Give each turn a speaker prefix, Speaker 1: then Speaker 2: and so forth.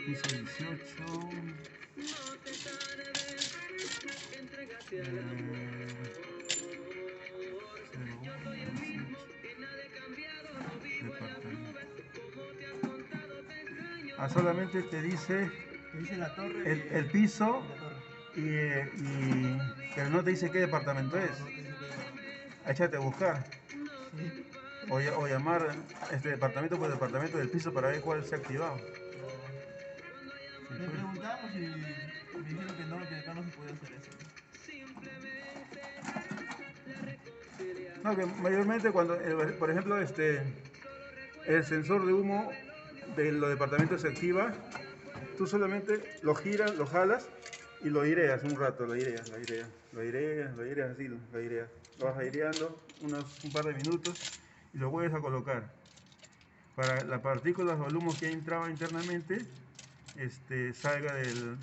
Speaker 1: piso 18. Solamente te dice
Speaker 2: la torre
Speaker 1: el piso pero no te dice qué departamento es. Échate a buscar.
Speaker 2: Sí.
Speaker 1: O llamar departamento por departamento del piso para ver cuál se ha activado.
Speaker 2: Le preguntamos y me dijeron que no, que acá no se podía hacer eso.
Speaker 1: No, que mayormente cuando, por ejemplo, el sensor de humo de los departamentos se activa, tú solamente lo giras, lo jalas y lo aireas un rato, lo aireas así, lo aireas. Lo vas aireando un par de minutos y lo vuelves a colocar. Para las partículas o el humo que ha entrado internamente salga del,